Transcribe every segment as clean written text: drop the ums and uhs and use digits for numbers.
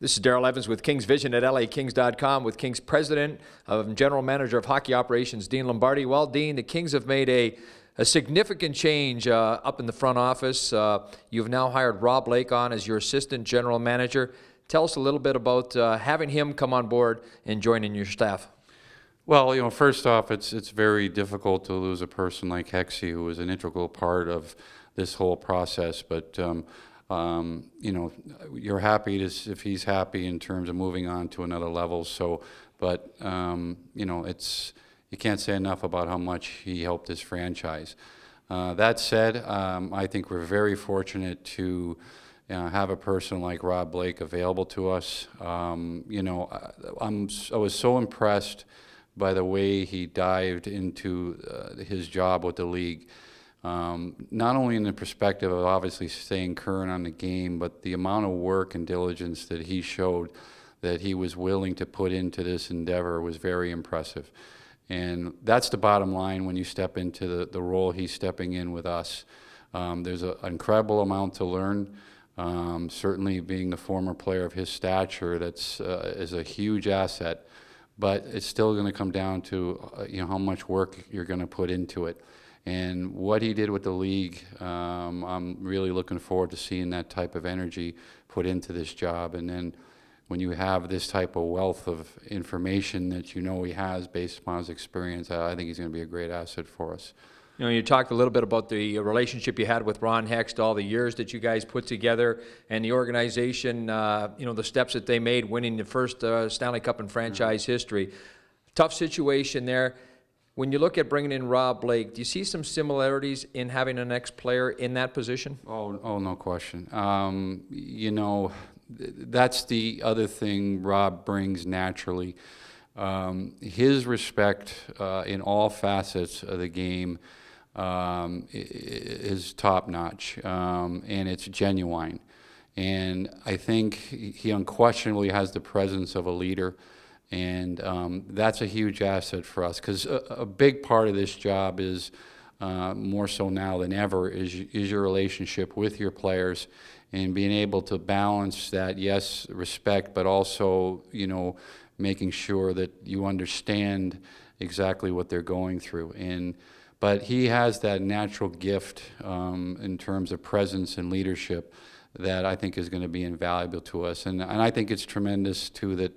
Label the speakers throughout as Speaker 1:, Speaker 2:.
Speaker 1: This is Daryl Evans with Kings Vision at LAKings.com with Kings President and General Manager of Hockey Operations, Dean Lombardi. Well, Dean, the Kings have made a significant change up in the front office. You've now hired Rob Blake on as your Assistant General Manager. Tell us a little bit about having him come on board and joining your staff.
Speaker 2: Well, first off, it's very difficult to lose a person like Hexie, who was an integral part of this whole process. But you're happy if he's happy in terms of moving on to another level. So, but you can't say enough about how much he helped this franchise. That said, I think we're very fortunate to have a person like Rob Blake available to us. I was so impressed by the way he dived into his job with the league. Not only in the perspective of obviously staying current on the game, but the amount of work and diligence that he showed that he was willing to put into this endeavor was very impressive. And that's the bottom line when you step into the role he's stepping in with us. There's an incredible amount to learn. Certainly being the former player of his stature, is a huge asset. But it's still going to come down to how much work you're going to put into it. And what he did with the league, I'm really looking forward to seeing that type of energy put into this job. And then when you have this type of wealth of information that he has based upon his experience, I think he's going to be a great asset for us.
Speaker 1: You talked a little bit about the relationship you had with Ron Hext, all the years that you guys put together, and the organization, the steps that they made, winning the first Stanley Cup in franchise history. Tough situation there. When you look at bringing in Rob Blake, do you see some similarities in having an ex-player in that position?
Speaker 2: Oh, no question. That's the other thing Rob brings naturally. His respect in all facets of the game is top-notch, and it's genuine. And I think he unquestionably has the presence of a leader, and that's a huge asset for us, because a big part of this job is, more so now than ever, is your relationship with your players and being able to balance that, yes, respect, but also, making sure that you understand exactly what they're going through. But he has that natural gift in terms of presence and leadership that I think is going to be invaluable to us. And I think it's tremendous, too, that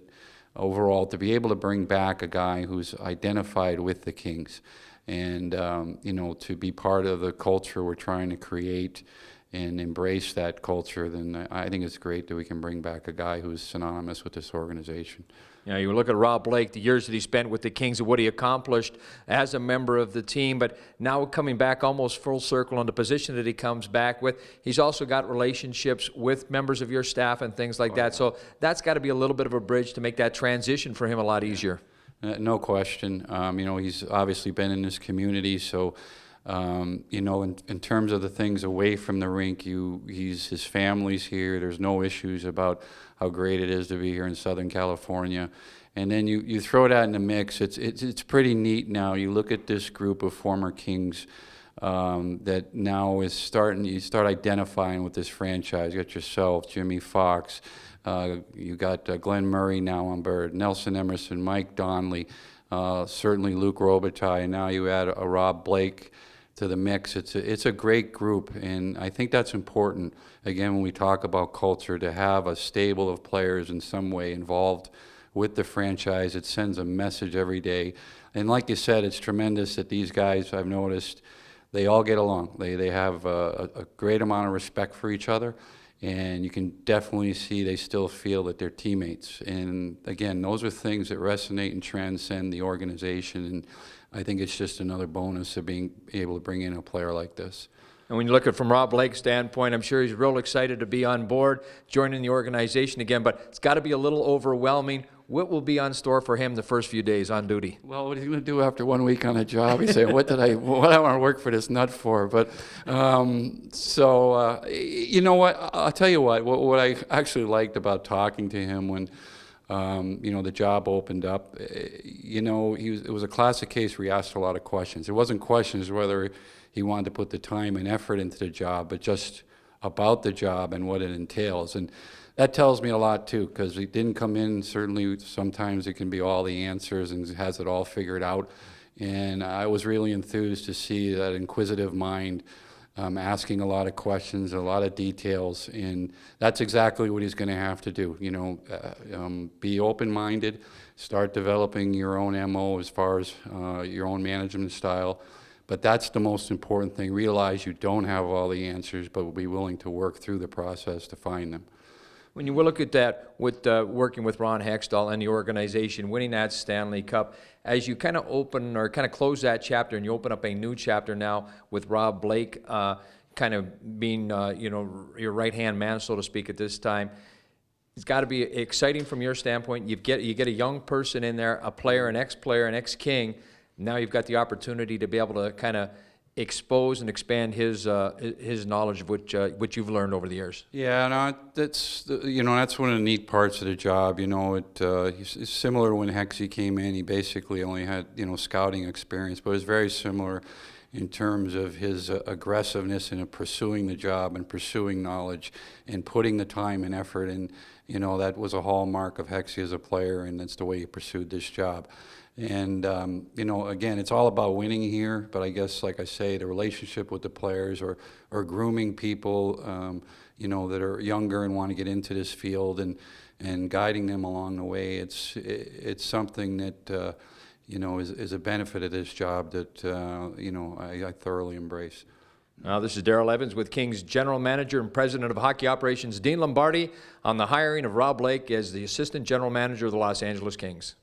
Speaker 2: overall to be able to bring back a guy who's identified with the Kings and, to be part of the culture we're trying to create and embrace that culture, then I think it's great that we can bring back a guy who's synonymous with this organization.
Speaker 1: You look at Rob Blake, the years that he spent with the Kings and what he accomplished as a member of the team, but now coming back almost full circle on the position that he comes back with. He's also got relationships with members of your staff and things like that. So that's got to be a little bit of a bridge to make that transition for him a lot easier.
Speaker 2: No question. He's obviously been in this community, so in terms of the things away from the rink, his family's here. There's no issues about how great it is to be here in Southern California. And then you throw that in the mix. It's pretty neat now. You look at this group of former Kings that now is you start identifying with this franchise. You got yourself, Jimmy Fox. You got Glenn Murray now on board, Nelson Emerson, Mike Donnelly, certainly Luc Robitaille, and now you add a Rob Blake to the mix. It's a great group, and I think that's important, again, when we talk about culture, to have a stable of players in some way involved with the franchise. It sends a message every day. And like you said, it's tremendous that these guys, I've noticed, they all get along. They have a great amount of respect for each other, and you can definitely see they still feel that they're teammates. And again, those are things that resonate and transcend the organization, and I think it's just another bonus of being able to bring in a player like this.
Speaker 1: And when you look at it from Rob Blake's standpoint, I'm sure he's real excited to be on board, joining the organization again, but it's got to be a little overwhelming. What will be on store for him the first few days on duty?
Speaker 2: Well, what are you going to do after 1 week on the job? He's saying, what I want to work for this nut for? But, you know what? I'll tell you what I actually liked about talking to him when, the job opened up, it was a classic case where he asked a lot of questions. It wasn't questions whether he wanted to put the time and effort into the job, but just about the job and what it entails. And that tells me a lot too, because he didn't come in, certainly sometimes it can be all the answers and has it all figured out. And I was really enthused to see that inquisitive mind, asking a lot of questions, a lot of details, and that's exactly what he's going to have to do. You know, be open-minded, start developing your own MO as far as your own management style. But that's the most important thing. Realize you don't have all the answers, but be willing to work through the process to find them.
Speaker 1: When you look at that with working with Ron Hextall and the organization, winning that Stanley Cup, as you kind of open or kind of close that chapter and you open up a new chapter now with Rob Blake kind of being, you know, your right-hand man, so to speak, at this time, it's got to be exciting from your standpoint. You get a young person in there, a player, an ex-king. Now you've got the opportunity to be able to kind of expose and expand his knowledge of which you've learned over the years.
Speaker 2: Yeah, no, you know, that's one of the neat parts of the job. You know, it's similar when Hexie came in. He basically only had, you know, scouting experience, but it was very similar in terms of his aggressiveness in pursuing the job and pursuing knowledge and putting the time and effort. And you know, that was a hallmark of Hexie as a player, and that's the way he pursued this job. And, you know, again, it's all about winning here, but I guess, like I say, the relationship with the players or grooming people, you know, that are younger and want to get into this field and guiding them along the way, it's something that, you know, is a benefit of this job that, you know, I thoroughly embrace.
Speaker 1: This is Daryl Evans with Kings General Manager and President of Hockey Operations, Dean Lombardi, on the hiring of Rob Blake as the Assistant General Manager of the Los Angeles Kings.